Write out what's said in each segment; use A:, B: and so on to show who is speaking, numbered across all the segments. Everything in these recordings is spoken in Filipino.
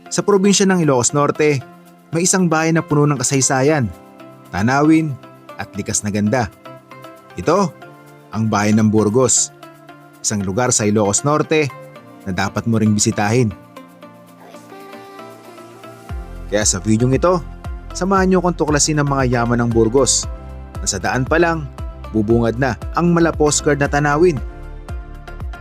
A: Sa probinsya ng Ilocos Norte, may isang bayan na puno ng kasaysayan, tanawin at likas na ganda. Ito, ang bayan ng Burgos, isang lugar sa Ilocos Norte na dapat mo ring bisitahin. Kaya sa videong ito, samahan niyo akong tuklasin ang mga yaman ng Burgos na sa daan pa lang, bubungad na ang mala postcard na tanawin.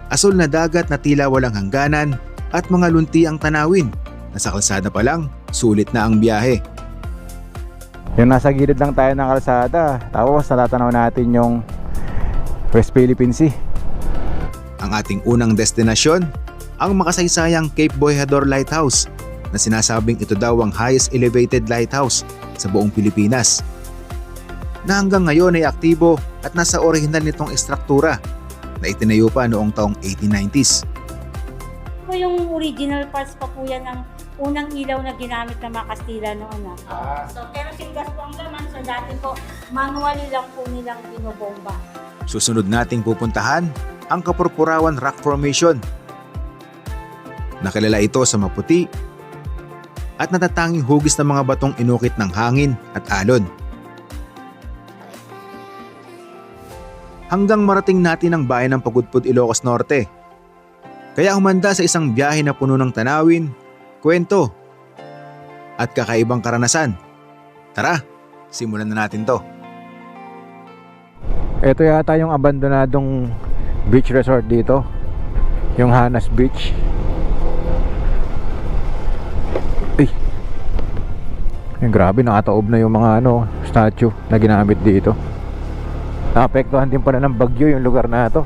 A: Asul na dagat na tila walang hangganan at mga lunti ang tanawin na sa kalsada pa lang, sulit na ang biyahe.
B: Yung nasa gilid lang tayo ng kalsada, tapos natatanaw natin yung West Philippine Sea.
A: Ang ating unang destinasyon, ang makasaysayang Cape Boyador Lighthouse na sinasabing ito daw ang highest elevated lighthouse sa buong Pilipinas, na hanggang ngayon ay aktibo at nasa orihinal nitong estruktura na itinayo pa noong taong 1890s.
C: Po yung original parts pa po yan ng unang ilaw na ginamit ng mga Kastila noon. So, kerosene gas po ang laman. So, dati po, manually lang po nilang binobomba.
A: Susunod nating pupuntahan ang Kapurpurawan Rock Formation. Nakilala ito sa maputi at natatanging hugis ng mga batong inukit ng hangin at alon. Hanggang marating natin ang bayan ng Pagudpud, Ilocos Norte. Kaya humanda sa isang biyahe na puno ng tanawin, kwento at kakaibang karanasan. Tara, simulan na natin to.
B: Ito yata yung abandonadong beach resort dito, yung Hanas Beach. Grabe, nakataob na yung mga statue na ginamit dito. Naapektuhan din pala ng bagyo yung lugar na ito.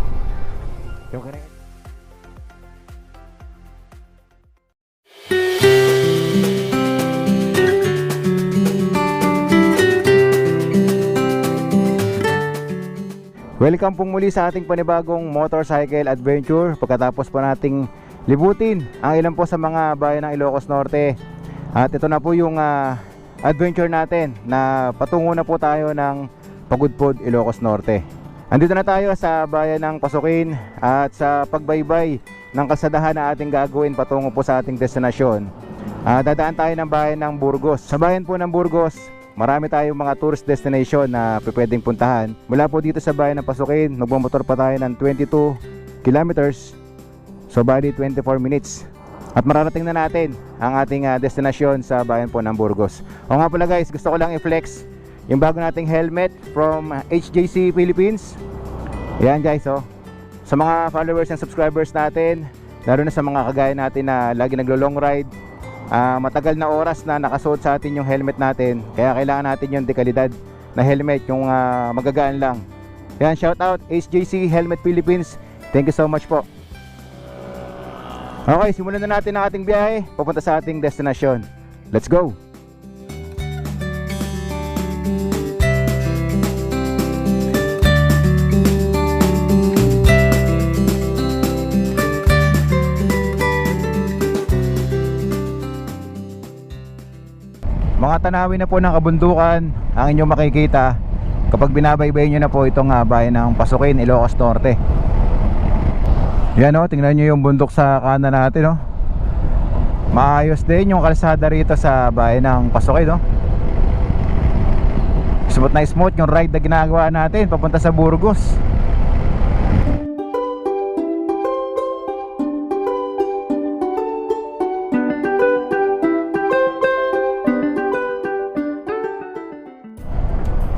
B: Welcome pong muli sa ating panibagong motorcycle adventure. Pagkatapos po nating libutin ang ilan po sa mga bayan ng Ilocos Norte. At ito na po yung adventure natin na patungo na po tayo ng Pagudpud, Ilocos Norte. Andito na tayo sa bayan ng Pasukin at sa pagbaybay ng kalsadahan na ating gagawin patungo po sa ating destinasyon. Dadaan tayo ng bayan ng Burgos. Sa bayan po ng Burgos, marami tayong mga tourist destination na pwedeng puntahan. Mula po dito sa bayan ng Pasukin, magmamotor pa tayo ng 22 kilometers. So bali 24 minutes. At mararating na natin ang ating destinasyon sa bayan po ng Burgos. O nga pala guys, gusto ko lang i-flex yung bago nating helmet from HJC Philippines. Yan guys, sa mga followers and subscribers natin, lalo na sa mga kagaya natin na lagi naglo-long ride, matagal na oras na nakasuot sa atin yung helmet natin. Kaya kailangan natin yung dekalidad na helmet, yung magagaan lang. Yan, shout out HJC Helmet Philippines. Thank you so much po. Okay, simulan na natin ang ating biyahe papunta sa ating destinasyon. Let's go! Mga tanawin na po ng kabundukan ang inyong makikita kapag binabaybay nyo na po itong bayan ng Pasukin, Ilocos Norte. Yan tingnan nyo yung bundok sa kanan natin Maayos din yung kalsada rito sa bayan ng Pasukin Smooth na smooth yung ride na ginagawa natin papunta sa Burgos.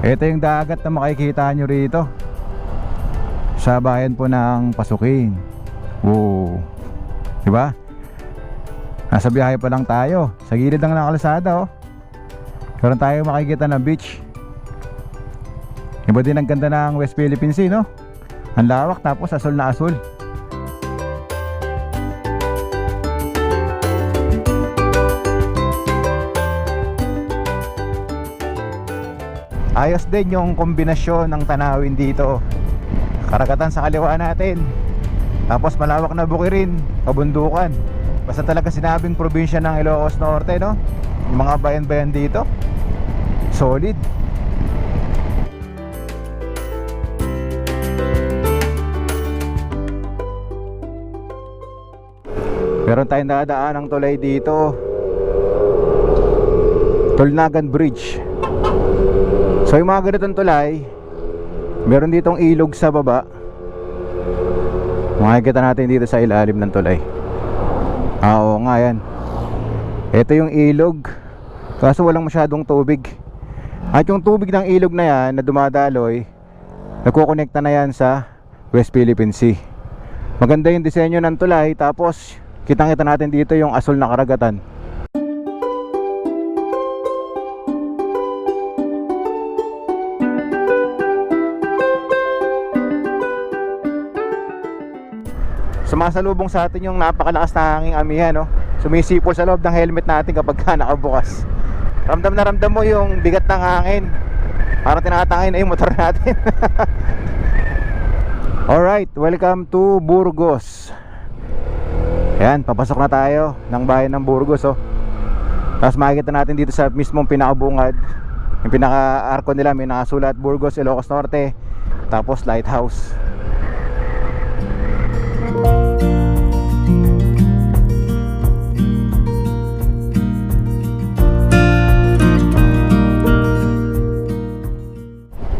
B: Ito yung dagat na makikita nyo rito sa bayan po ng Pasukin. Wow, diba? Nasa biyahe pa lang tayo. Sa gilid lang ng kalsada Meron tayo makikita ng beach. Iba din ang ganda ng West Philippine Sea, Ang lawak, tapos asul na asul. Ayos din yung kombinasyon ng tanawin dito. Karagatan sa kaliwa natin, tapos malawak na bukirin, kabundukan. Basta talaga sinabing probinsya ng Ilocos Norte, yung mga bayan-bayan dito, solid. Meron tayong dadaan ng tulay dito Tolnagan Bridge. So yung mga ganitong tulay, meron ditong ilog sa baba. Makikita natin dito sa ilalim ng tulay. Oo nga yan. Ito yung ilog, kaso walang masyadong tubig. At yung tubig ng ilog na yan na dumadaloy, nagkukonekta na yan sa West Philippine Sea. Maganda yung disenyo ng tulay. Tapos kitang-kita natin dito yung asul na karagatan. Sumasalubong sa atin yung napakalakas na hanging amihan, no? Sumisipol sa loob ng helmet natin kapag nakabukas. Ramdam na ramdam mo yung bigat ng hangin. Parang tinatangay na yung motor natin. Alright, welcome to Burgos. Ayan, papasok na tayo ng bayan ng Burgos, oh. Tapos makikita natin dito sa mismong pinakabungad, yung pinaka-arko nila, may nakasulat Burgos, Ilocos Norte. Tapos lighthouse.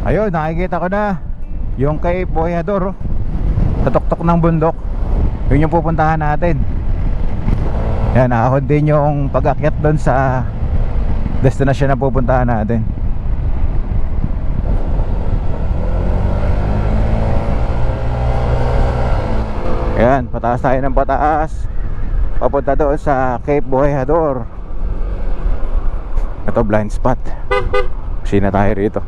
B: Ayun, nakikita ko na yung Cape Boyador, oh. Tatuktok ng bundok. Yun yung pupuntahan natin. Yan, nakahod din yung pag-akyat doon sa destinasyon na pupuntahan natin. Yan, pataas tayo ng pataas, papunta doon sa Cape Boyador. Ito blind spot. Kasi na tayo rito.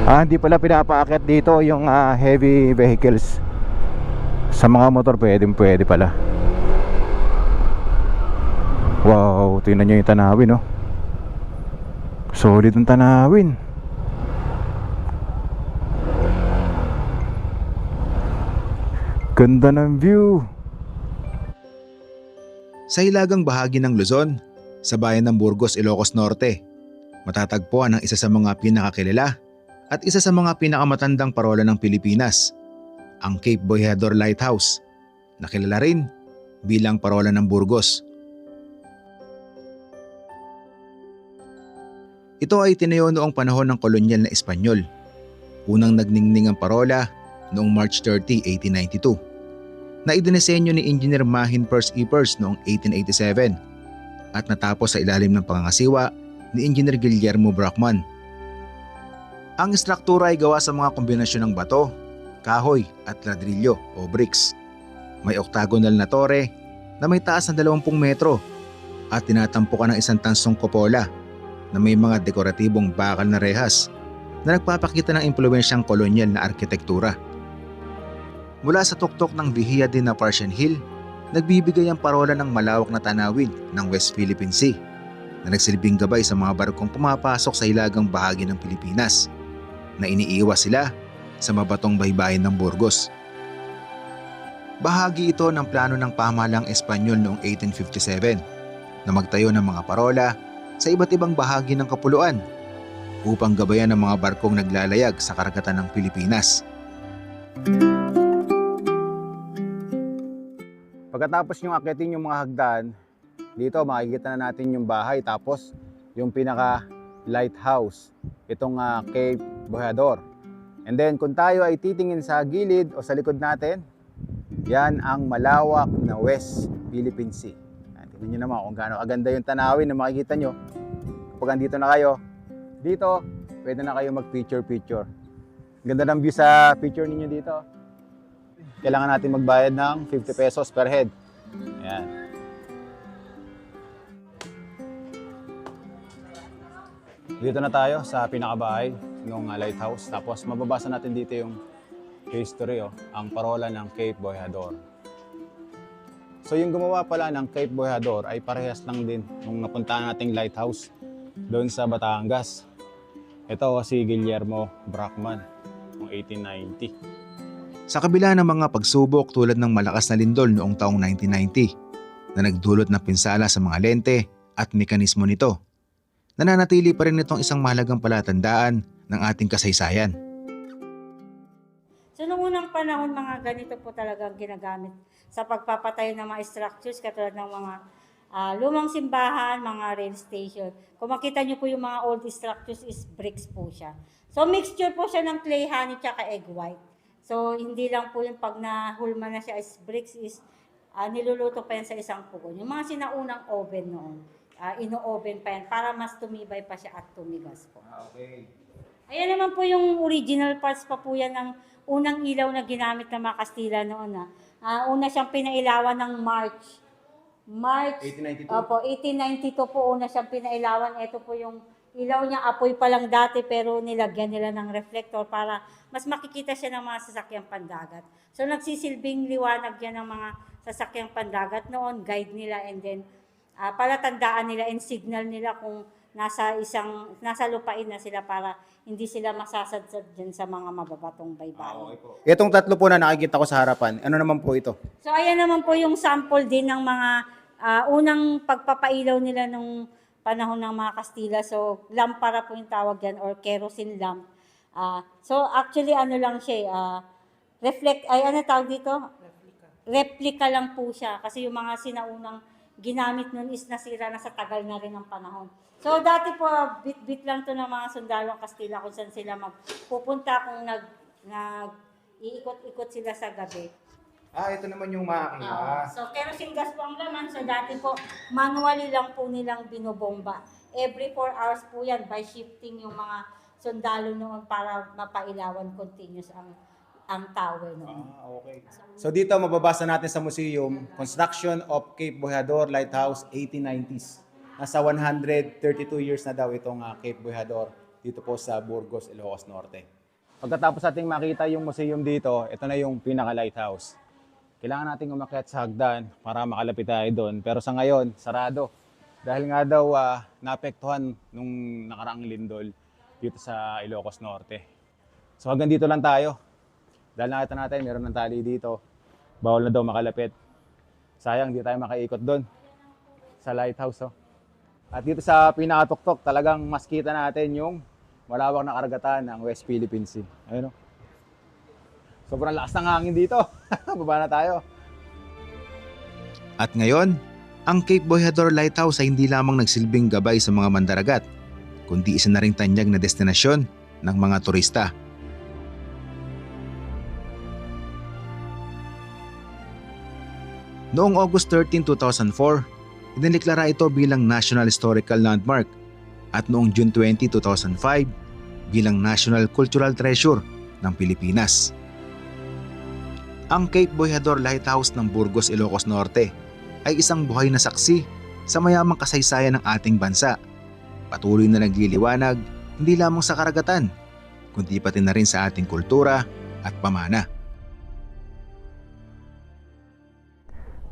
B: Hindi pala pinapaakyat dito yung heavy vehicles. Sa mga motor pwede pala. Wow, tingnan nyo yung tanawin, no? Solid ang tanawin. Ganda ng view.
A: Sa hilagang bahagi ng Luzon, sa bayan ng Burgos, Ilocos Norte, matatagpuan ang isa sa mga pinakakilala at isa sa mga pinakamatandang parola ng Pilipinas, ang Cape Boyador Lighthouse, na kilala rin bilang parola ng Burgos. Ito ay tinayo noong panahon ng kolonyal na Espanyol. Unang nagningning ang parola noong March 30, 1892, na idinisenyo ni Engineer Mahin Pers Ipers noong 1887 at natapos sa ilalim ng pangangasiwa ni Engineer Guillermo Brockman. Ang istruktura ay gawa sa mga kombinasyon ng bato, kahoy at ladrilyo o bricks. May octagonal na tore na may taas ng 20 metro at tinatampukan ng isang tansong kupola na may mga dekoratibong bakal na rehas na nagpapakita ng impluwensyang kolonyal na arkitektura. Mula sa tuktok ng Vihia din na Parsian Hill, nagbibigay ang parola ng malawak na tanawin ng West Philippine Sea na nagsilbing gabay sa mga barkong pumapasok sa hilagang bahagi ng Pilipinas na iniiwas sila sa mabatong baybayin ng Burgos. Bahagi ito ng plano ng pamahalang Espanyol noong 1857 na magtayo ng mga parola sa iba't ibang bahagi ng kapuluan upang gabayan ang mga barkong naglalayag sa karagatan ng Pilipinas.
B: Pagkatapos yung akyatin yung mga hagdan, dito makikita na natin yung bahay, tapos yung pinaka lighthouse, itong Cape Boyador. And then kung tayo ay titingin sa gilid o sa likod natin, yan ang malawak na West Philippine Sea. Tignan nyo naman kung gaano kaganda yung tanawin na makikita nyo. Kapag andito na kayo, dito pwede na kayo mag picture. Ganda ng view sa picture ninyo dito. Kailangan natin magbayad ng 50 pesos per head. Ayan. Dito na tayo sa pinakabahay ng lighthouse. Tapos mababasa natin dito yung history, ang parola ng Cape Boyador. So yung gumawa pala ng Cape Boyador ay parehas lang din nung napuntahan nating lighthouse doon sa Batangas. Ito si Guillermo Brockman noong 1890.
A: Sa kabila ng mga pagsubok tulad ng malakas na lindol noong taong 1990 na nagdulot ng pinsala sa mga lente at mekanismo nito, nananatili pa rin itong isang mahalagang palatandaan ng ating kasaysayan.
C: So noong unang panahon, mga ganito po talagang ginagamit sa pagpapatayo ng mga structures katulad ng mga lumang simbahan, mga rail station. Kung makita nyo po yung mga old structures is bricks po siya. So mixture po siya ng clay, honey, tsaka egg white. So hindi lang po yung pag nahulma na siya is bricks is niluluto pa yan sa isang pugon. Yung mga sinaunang oven noon, ino-oven pa yan para mas tumibay pa siya at tumigas po.
B: Okay.
C: Ayan naman po yung original parts pa po yan ng unang ilaw na ginamit ng mga Kastila noon. Una siyang pinailawan ng March
B: 1892?
C: Opo, 1892 po una siyang pinailawan. Ito po yung ilaw niya, apoy pa lang dati pero nilagyan nila ng reflector para mas makikita siya ng mga sasakyang pandagat. So nagsisilbing liwanag yan ng mga sasakyang pandagat noon, guide nila and then palatandaan nila and signal nila kung nasa lupain na sila para hindi sila masasadsad dyan sa mga mababatong baybayin.
B: Okay po. Itong tatlo po na nakikita ko sa harapan, ano naman po ito?
C: So ayan naman po yung sample din ng mga unang pagpapailaw nila nung panahon ng mga Kastila. So lampara po yung tawag yan or kerosene lamp. So actually ano lang siya, ano tawag dito? Replica lang po siya kasi yung mga sinaunang ginamit nun is nasira na sa tagal na rin ng panahon. So dati po, bit-bit lang to ng mga sundalong Kastila kung saan sila magpupunta kung iikot-ikot sila sa gabi.
B: Ito naman yung makina.
C: So kerosene gas po ang laman. So dati po, manually lang po nilang binobomba. Every 4 hours po yan by shifting yung mga sundalo noon para mapailawan continuous ang tower noon.
B: Okay. So dito mababasa natin sa museum, Construction of Cape Bojador Lighthouse 1890s. Nasa 132 years na daw itong Cape Bojador dito po sa Burgos, Ilocos Norte. Pagkatapos ating makita yung museum dito, ito na yung pinaka-lighthouse. Kailangan nating umakyat sa hagdan para makalapit tayo doon. Pero sa ngayon, sarado. Dahil nga daw naapektuhan nung nakaraang lindol dito sa Ilocos Norte. So hanggang dito lang tayo. Dahil nakita natin, meron ng tali dito. Bawal na daw makalapit. Sayang, di tayo makaikot doon sa lighthouse. Oh. At dito sa pinakatuktok, talagang mas kita natin yung malawak na karagatan ng West Philippine Sea. Ayun, oh. Sobrang lakas ng hangin dito. Baba na tayo.
A: At ngayon, ang Cape Bojador Lighthouse ay hindi lamang nagsilbing gabay sa mga mandaragat, kundi isa na ring tanyag na destinasyon ng mga turista. Noong August 13, 2004, idineklara ito bilang National Historical Landmark at noong June 20, 2005 bilang National Cultural Treasure ng Pilipinas. Ang Cape Bojador Lighthouse ng Burgos, Ilocos Norte ay isang buhay na saksi sa mayamang kasaysayan ng ating bansa. Patuloy na nagliliwanag hindi lamang sa karagatan, kundi pati na rin sa ating kultura at pamana.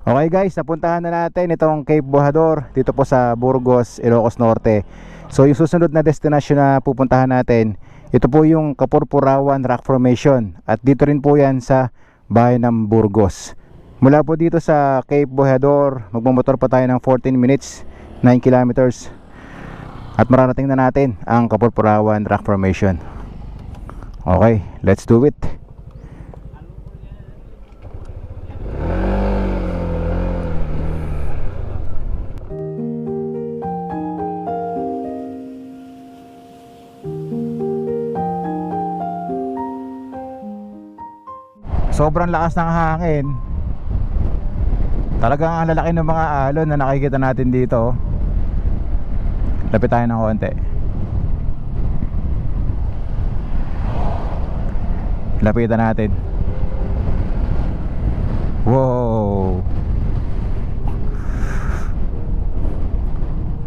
B: Okay guys, napuntahan na natin itong Cape Bojador dito po sa Burgos, Ilocos Norte. So yung susunod na destination na pupuntahan natin, ito po yung Kapurpurawan Rock Formation at dito rin po yan sa bayan ng Burgos. Mula po dito sa Cape Bojador, magmamotor pa tayo ng 14 minutes, 9 kilometers at mararating na natin ang Kapurpurawan Rock Formation. Okay, let's do it. Sobrang lakas ng hangin. Talagang ang lalaki ng mga alon na nakikita natin dito. Lapit tayo ng konti. Lapitan natin. Wow.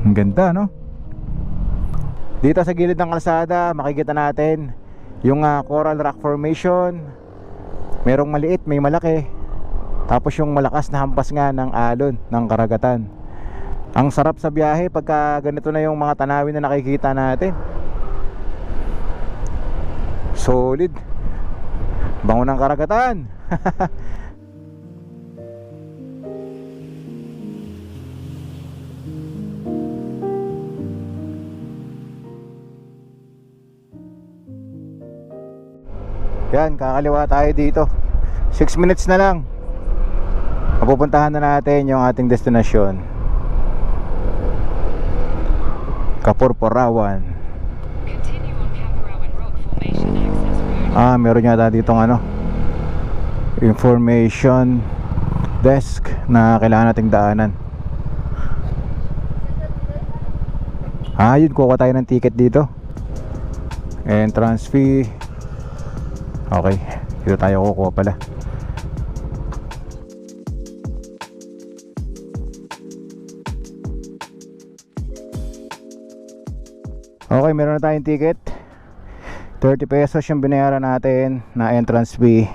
B: Ang ganda, no? Dito sa gilid ng kalsada, makikita natin yung Coral Rock Formation. Merong maliit, may malaki. Tapos yung malakas na hampas nga ng alon ng karagatan. Ang sarap sa biyahe pagka ganito na yung mga tanawin na nakikita natin. Solid. Bango ng karagatan. Yan, kakaliwa tayo dito. 6 minutes na lang. Mapupuntahan na natin yung ating destinasyon. Kapurpurawan.
D: Continue on Kapurawan Rock Formation access road.
B: Meron yata ditong information desk na kailangan nating daanan. Yun, kuha tayo ng ticket dito. Entrance fee. Okay, dito tayo kukuha pala. Okay, meron na tayong ticket. 30 pesos yung binayaran natin na entrance fee.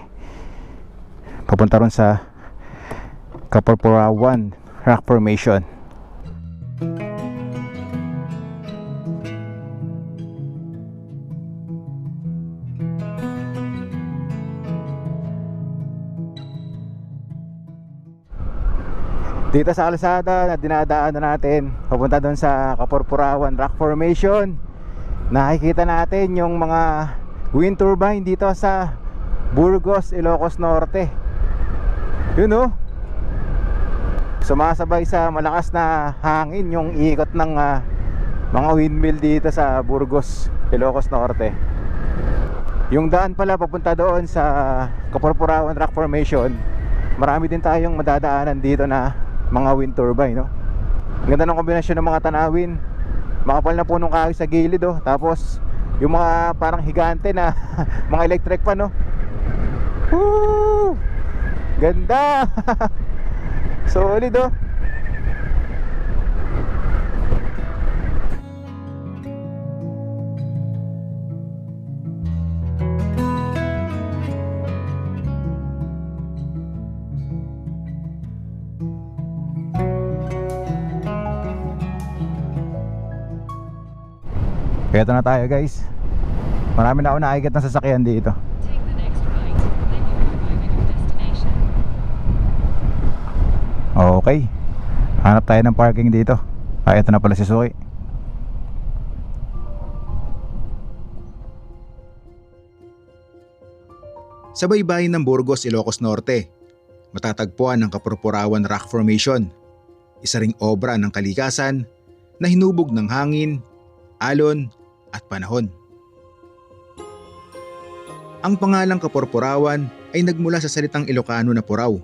B: Papunta ron sa Kapurpurawan Rock Formation. Dito sa kalsada na dinadaanan natin papunta doon sa Kapurpurawan Rock Formation, nakikita natin yung mga wind turbine dito sa Burgos, Ilocos Norte. Yun sumasabay sa malakas na hangin yung ikot ng mga windmill dito sa Burgos, Ilocos Norte. Yung daan pala papunta doon sa Kapurpurawan Rock Formation, marami din tayong madadaanan dito na mga wind turbine, no? Ang ganda ng kombinasyon ng mga tanawin. Makapal na punong kahoy sa gilid, tapos yung mga parang higante na mga electric pan, no? Woo! Ganda! Solid, Ito na tayo, guys. Marami na ako nakikita ng sasakyan dito.
D: Take the next right, then you will arrive at your destination.
B: Okay, hanap tayo ng parking dito. Ito na pala si Suki.
A: Sa baybayin ng Burgos, Ilocos Norte, matatagpuan ang Kapurpurawan Rock Formation, isa ring obra ng kalikasan na hinubog ng hangin, alon at panahon. Ang pangalang Kapurpurawan ay nagmula sa salitang Ilocano na puraw,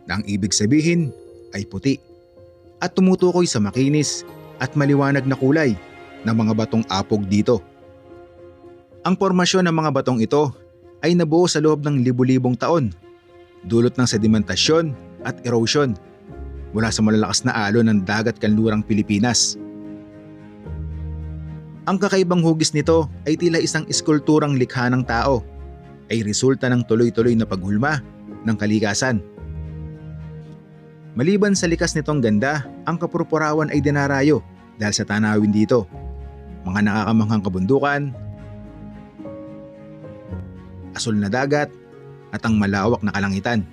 A: na ang ibig sabihin ay puti, at tumutukoy sa makinis at maliwanag na kulay ng mga batong apog dito. Ang formasyon ng mga batong ito ay nabuo sa loob ng libu-libong taon, dulot ng sedimentasyon at erosion mula sa malalakas na alon ng dagat kanlurang Pilipinas. Ang kakaibang hugis nito ay tila isang eskulturang likha ng tao, ay resulta ng tuloy-tuloy na paghulma ng kalikasan. Maliban sa likas nitong ganda, ang Kapurpurawan ay dinarayo dahil sa tanawin dito, mga nakakamanghang kabundukan, asul na dagat at ang malawak na kalangitan.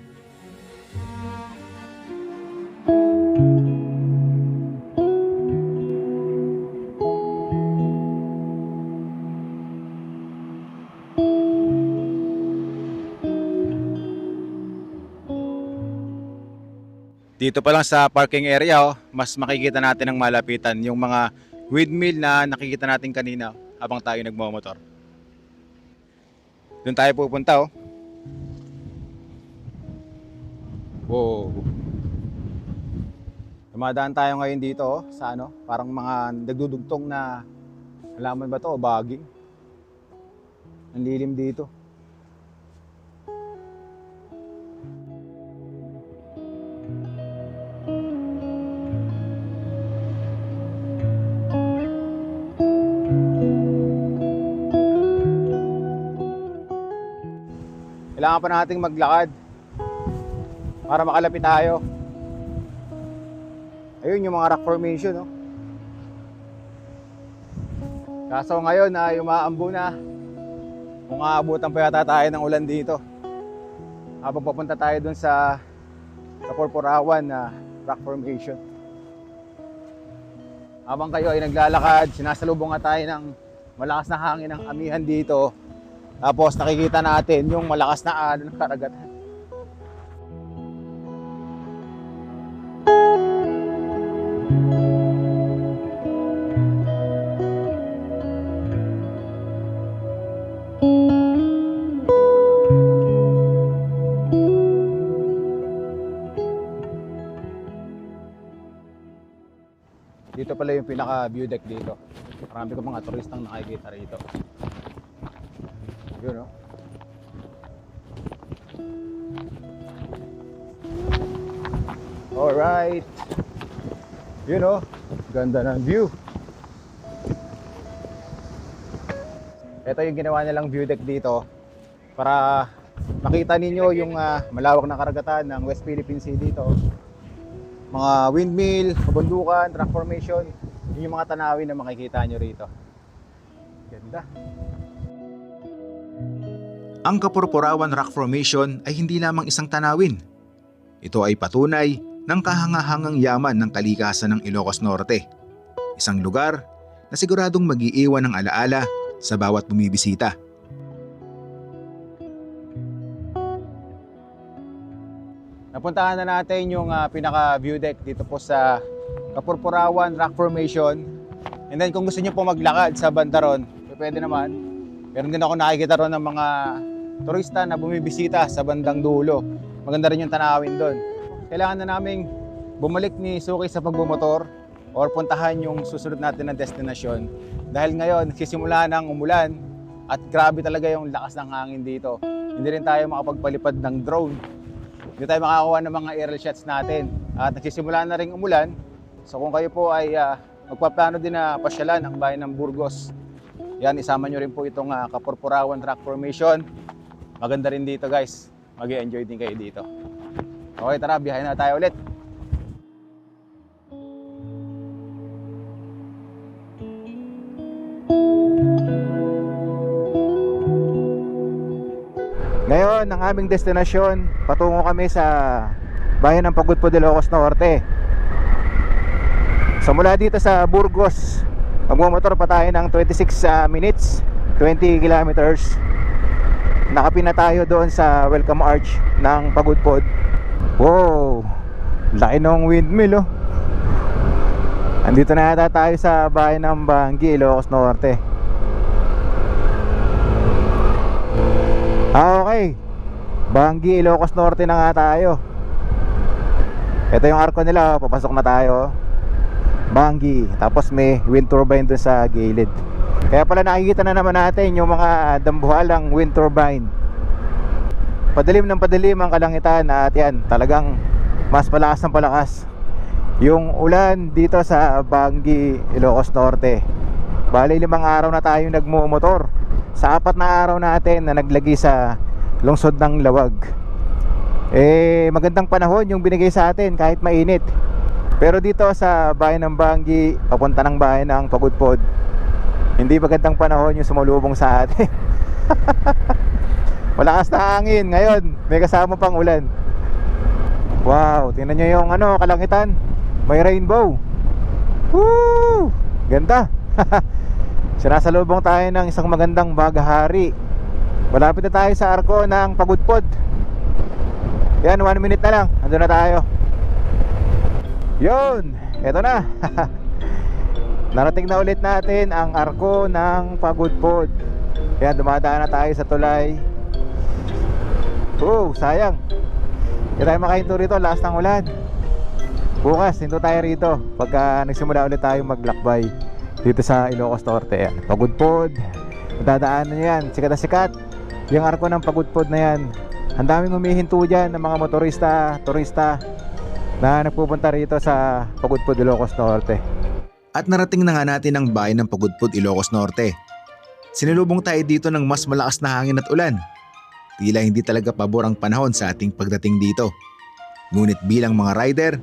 B: Dito pa lang sa parking area, mas makikita natin ng malapitan yung mga windmill na nakikita natin kanina habang tayo nagmamotor. Doon tayo pupunta, Wow. Dumadaan tayo ngayon dito, sa parang mga nagdudugtong na halaman ba to o baging. Ang lilim dito. Kailangan pa nating maglakad para makalapit tayo. Ayun yung mga rock formation, Kaso ngayon ay umaambo na. Kung aabutan pa yata tayo ng ulan dito. Habang papunta tayo dun sa Kapurpurawan na rock formation. Habang kayo ay naglalakad, sinasalubong nga tayo ng malakas na hangin ng amihan dito. Tapos nakikita natin yung malakas na alon ng karagatan. Dito pala yung pinaka view deck dito. Marami ko mga turistang nakikita rito. Yun, no? Alright. Yun, no? Ganda ng view. Ito yung ginawa nilang view deck dito para makita ninyo yung malawak na karagatan ng West Philippine Sea dito. Mga windmill, kabundukan, rock formation, yun yung mga tanawin na makikita nyo rito. Ganda.
A: Ang Kapurpurawan Rock Formation ay hindi lamang isang tanawin. Ito ay patunay ng kahangahangang yaman ng kalikasan ng Ilocos Norte. Isang lugar na siguradong mag-iiwan ng alaala sa bawat bumibisita.
B: Napuntahan na natin yung pinaka view deck dito po sa Kapurpurawan Rock Formation. And then kung gusto niyo po maglakad sa banda ron, pwede naman. Meron din ako nakikita ron ng mga turista na bumibisita sa bandang dulo. Maganda rin yung tanawin doon. Kailangan na naming bumalik ni Suki sa pagbumotor or puntahan yung susunod natin na destinasyon. Dahil ngayon, nagsisimula ng umulan at grabe talaga yung lakas ng hangin dito. Hindi rin tayo makapagpalipad ng drone. Hindi tayo makakuha ng mga aerial shots natin. At nagsisimula na rin umulan. So kung kayo po ay magpaplano din na pasyalan ang bayan ng Burgos, yan, isama nyo rin po itong Kapurpurawan Rock Formation. Maganda rin dito guys. Mag-i-enjoy din kayo dito. Okay, tara, biyahe na tayo ulit. Ngayon, ang aming destinasyon, patungo kami sa bayan ng Pagudpod, Ilocos Norte. So mula dito sa Burgos, magmumotor pa tayo ng 26 minutes, 20 kilometers. Nakapin na tayo doon sa welcome arch ng Pagudpod. Wow, laki ng windmill, oh. Andito na yata tayo sa bayan ng Bangi, Ilocos Norte. Okay, Bangi, Ilocos Norte na nga tayo. Ito yung arko nila, oh. Papasok na tayo. Bangi, tapos may wind turbine doon sa gilid. Kaya pala nakikita na naman natin yung mga dambuhalang wind turbine. Padilim ng padilim ang kalangitan at yan, talagang mas palakas ng palakas yung ulan dito sa Bangi, Ilocos Norte. Bali 5 araw na tayong nagmumotor sa 4 na araw natin na naglagi sa lungsod ng Lawag. Magandang panahon yung binigay sa atin kahit mainit. Pero dito sa bayan ng Bangi, papunta ng bayan ng Pagudpod, hindi magandang panahon yung sumalubong sa atin. Malakas na hangin. Ngayon, may kasama pang ulan. Wow, tingnan nyo yung kalangitan. May rainbow. Woo! Ganda. Sinasalubong tayo ng isang magandang bagahari. Malapit na tayo sa arko ng Pagudpod. Yan, 1 minute na lang, andun na tayo. Yun, eto na. Narating na ulit natin ang arko ng Pagudpod. Yan, dumadaan na tayo sa tulay. Oh, sayang. Hindi tayo makahinto rito, lakas ng ulan. Bukas, hinto tayo rito pagka nagsimula ulit tayo maglakbay dito sa Ilocos Norte. Yan, Pagudpod. Dadaanan nyo yan, sikat na sikat yung arko ng Pagudpod na yan. Ang daming humihinto dyan ng mga motorista, turista na nagpupunta rito sa Pagudpod, Ilocos Norte.
A: At narating na nga natin ang bayan ng Pagudpod, Ilocos Norte. Sinalubong tayo dito ng mas malakas na hangin at ulan. Tila hindi talaga pabor ang panahon sa ating pagdating dito. Ngunit bilang mga rider,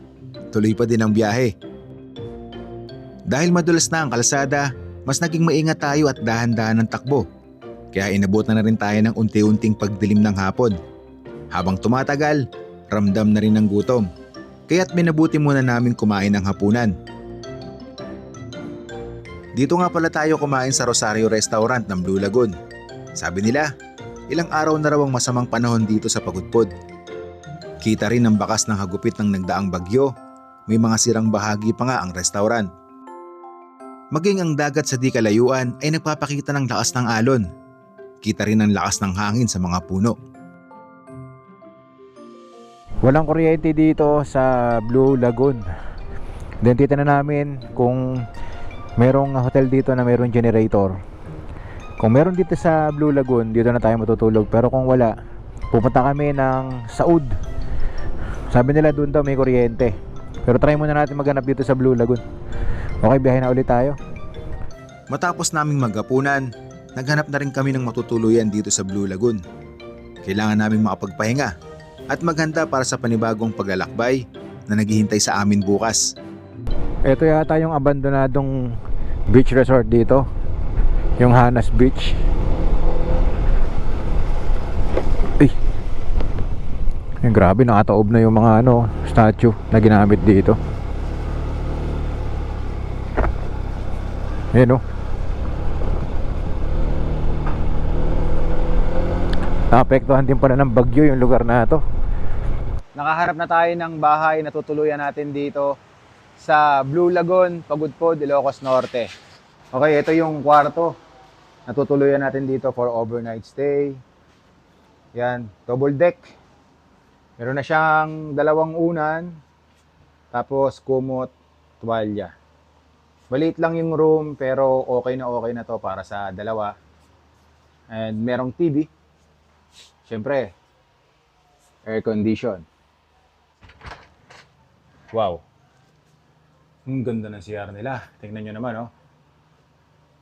A: tuloy pa din ang biyahe. Dahil madulas na ang kalsada, mas naging maingat tayo at dahan-dahan ng takbo. Kaya inabot na rin tayo ng unti-unting pagdilim ng hapon. Habang tumatagal, ramdam na rin ng gutom. Kaya't minabuti muna namin kumain ng hapunan. Dito nga pala tayo kumain sa Rosario Restaurant ng Blue Lagoon. Sabi nila, ilang araw na raw ang masamang panahon dito sa Pagudpod. Kita rin ang bakas ng hagupit ng nagdaang bagyo, may mga sirang bahagi pa nga ang restaurant. Maging ang dagat sa di kalayuan ay nagpapakita ng lakas ng alon. Kita rin ang lakas ng hangin sa mga puno.
B: Walang kuryente dito sa Blue Lagoon. Then titignan namin kung merong hotel dito na merong generator. Kung meron dito sa Blue Lagoon, dito na tayo matutulog. Pero kung wala, pupunta kami ng Saud. Sabi nila doon daw may kuryente. Pero try muna natin maghanap dito sa Blue Lagoon. Okay, biyahe na ulit tayo.
A: Matapos naming maghapunan, naghanap na rin kami ng matutuluyan dito sa Blue Lagoon. Kailangan naming makapagpahinga at maghanda para sa panibagong paglalakbay na naghihintay sa amin bukas.
B: Ito yata yung abandonadong beach resort dito, yung Hanas Beach. Ay, grabe, nakataob na yung mga statue na ginamit dito. Ayan, naapektuhan din pala ng bagyo yung lugar na to. Nakaharap na tayo ng bahay na tutuluyan natin dito sa Blue Lagoon, Pagudpod, Ilocos Norte. Okay, ito yung kwarto na tutuluyan natin dito for overnight stay. Yan, double deck. Meron na siyang 2 unan, tapos kumot, tuwalya. Maliit lang yung room pero okay na to para sa 2. And merong TV. Siyempre, air condition. Wow. Ang ganda ng CR nila. Tingnan nyo naman,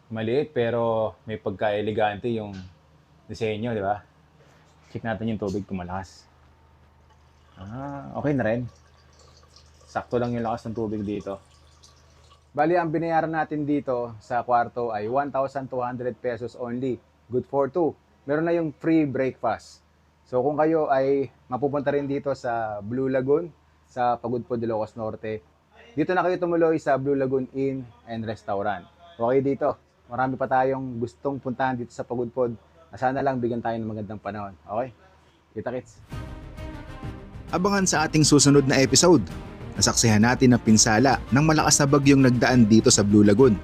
B: maliit pero may pagka-elegante yung disenyo, di ba? Check natin yung tubig kung malakas. Okay na rin. Sakto lang yung lakas ng tubig dito. Bali, ang binayaran natin dito sa kwarto ay 1,200 pesos only. Good for 2. Meron na yung free breakfast. So kung kayo ay mapupunta rin dito sa Blue Lagoon, sa Pagudpod, Ilocos Norte, dito na kayo tumuloy sa Blue Lagoon Inn and Restaurant. Okay dito. Marami pa tayong gustong puntahan dito sa Pagudpod. Sana lang bigyan tayo ng magandang panahon. Okay? Kita-kits.
A: Abangan sa ating susunod na episode. Nasaksihan natin ang pinsala ng malakas na bagyong nagdaan dito sa Blue Lagoon.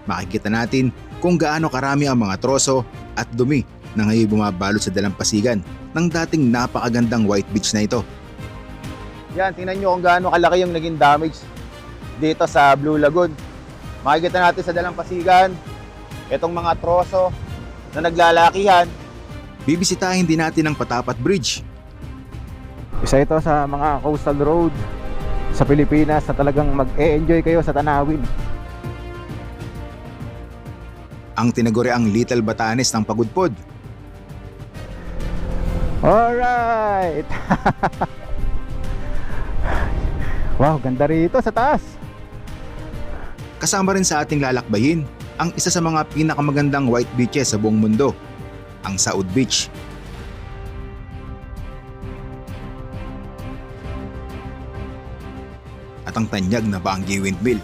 A: Makikita natin kung gaano karami ang mga troso at dumi na ngayon bumabalot sa dalampasigan ng dating napakagandang white beach na ito.
B: Yan, tingnan nyo kung gaano kalaki yung naging damage dito sa Blue Lagoon. Makikita natin sa dalampasigan itong mga troso na naglalakihan.
A: Bibisitahin din natin ang Patapat Bridge.
B: Isa ito sa mga coastal road sa Pilipinas na talagang mag-e-enjoy kayo sa tanawin.
A: Ang tinaguriang Little Batanes ng Pagudpod.
B: Alright! Wow, ganda rito sa taas.
A: Kasama rin sa ating lalakbayin ang isa sa mga pinakamagandang white beaches sa buong mundo, ang Saud Beach. At ang tanyag na Baangi Windmill.